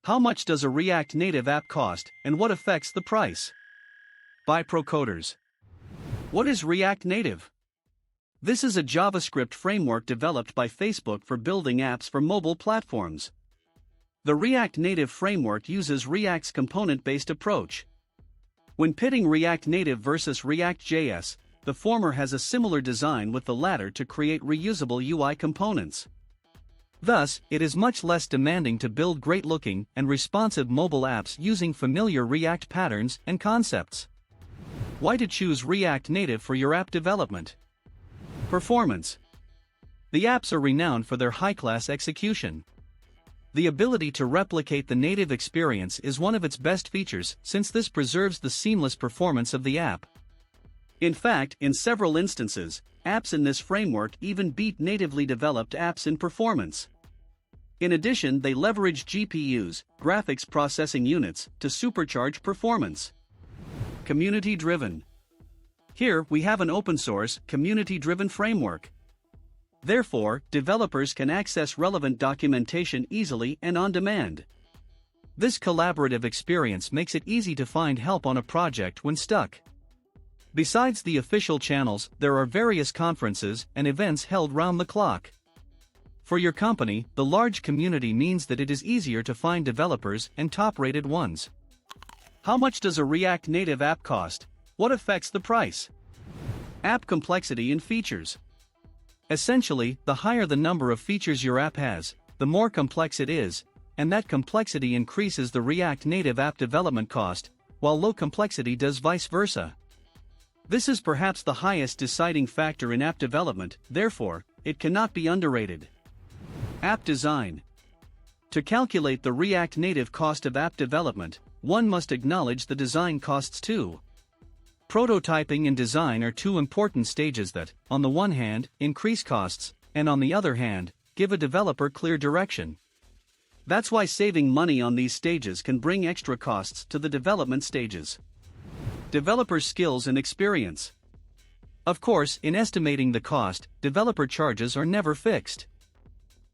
How much does a React Native app cost, and what affects the price? By ProCoders. What is React Native? This is a JavaScript framework developed by Facebook for building apps for mobile platforms. The React Native framework uses React's component-based approach. When pitting React Native versus React.js, the former has a similar design with the latter to create reusable UI components. Thus, it is much less demanding to build great-looking and responsive mobile apps using familiar React patterns and concepts. Why to choose React Native for your app development? Performance. The apps are renowned for their high-class execution. The ability to replicate the native experience is one of its best features, since this preserves the seamless performance of the app. In fact, in several instances, apps in this framework even beat natively developed apps in performance. In addition, they leverage GPUs, graphics processing units, to supercharge performance. Community-driven. Here, we have an open-source, community-driven framework. Therefore, developers can access relevant documentation easily and on demand. This collaborative experience makes it easy to find help on a project when stuck. Besides the official channels, there are various conferences and events held round the clock. For your company, the large community means that it is easier to find developers and top-rated ones. How much does a React Native app cost? What affects the price? App complexity and features. Essentially, the higher the number of features your app has, the more complex it is, and that complexity increases the React Native app development cost, while low complexity does vice versa. This is perhaps the highest deciding factor in app development, therefore, it cannot be underrated. App design. To calculate the React Native cost of app development, one must acknowledge the design costs too. Prototyping and design are two important stages that, on the one hand, increase costs, and on the other hand, give a developer clear direction. That's why saving money on these stages can bring extra costs to the development stages. Developer skills and experience. Of course, in estimating the cost, developer charges are never fixed.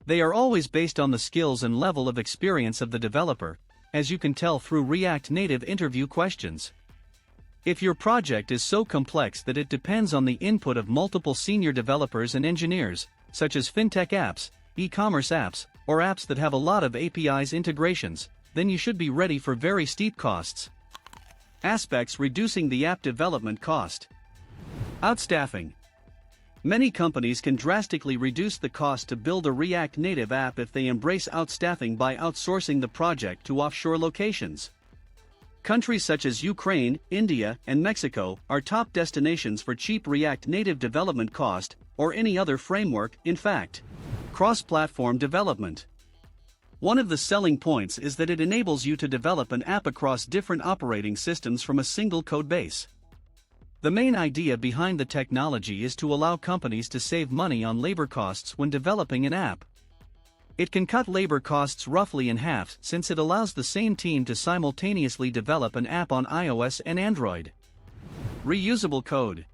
They are always based on the skills and level of experience of the developer, as you can tell through React Native interview questions. If your project is so complex that it depends on the input of multiple senior developers and engineers, such as fintech apps, e-commerce apps, or apps that have a lot of APIs integrations, then you should be ready for very steep costs. Aspects reducing the app development cost. Outstaffing. Many companies can drastically reduce the cost to build a React Native app if they embrace outstaffing by outsourcing the project to offshore locations. Countries such as Ukraine, India, and Mexico are top destinations for cheap React Native development cost, or any other framework, in fact. Cross-platform development. One of the selling points is that it enables you to develop an app across different operating systems from a single code base. The main idea behind the technology is to allow companies to save money on labor costs when developing an app. It can cut labor costs roughly in half since it allows the same team to simultaneously develop an app on iOS and Android. Reusable Code.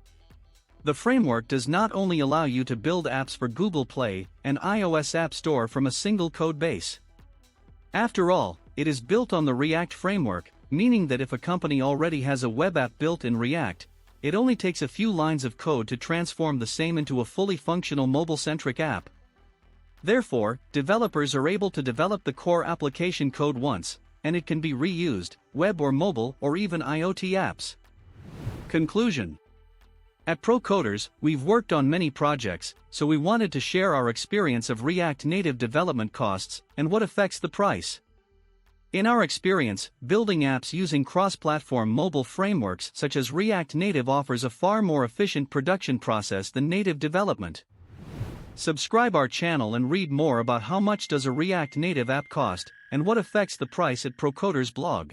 The framework does not only allow you to build apps for Google Play and iOS App Store from a single code base. After all, it is built on the React framework, meaning that if a company already has a web app built in React, it only takes a few lines of code to transform the same into a fully functional mobile-centric app. Therefore, developers are able to develop the core application code once, and it can be reused, web or mobile or even IoT apps. Conclusion. At ProCoders, we've worked on many projects, so we wanted to share our experience of React Native development costs and what affects the price. In our experience, building apps using cross-platform mobile frameworks such as React Native offers a far more efficient production process than native development. Subscribe our channel and read more about how much does a React Native app cost, and what affects the price at ProCoders blog.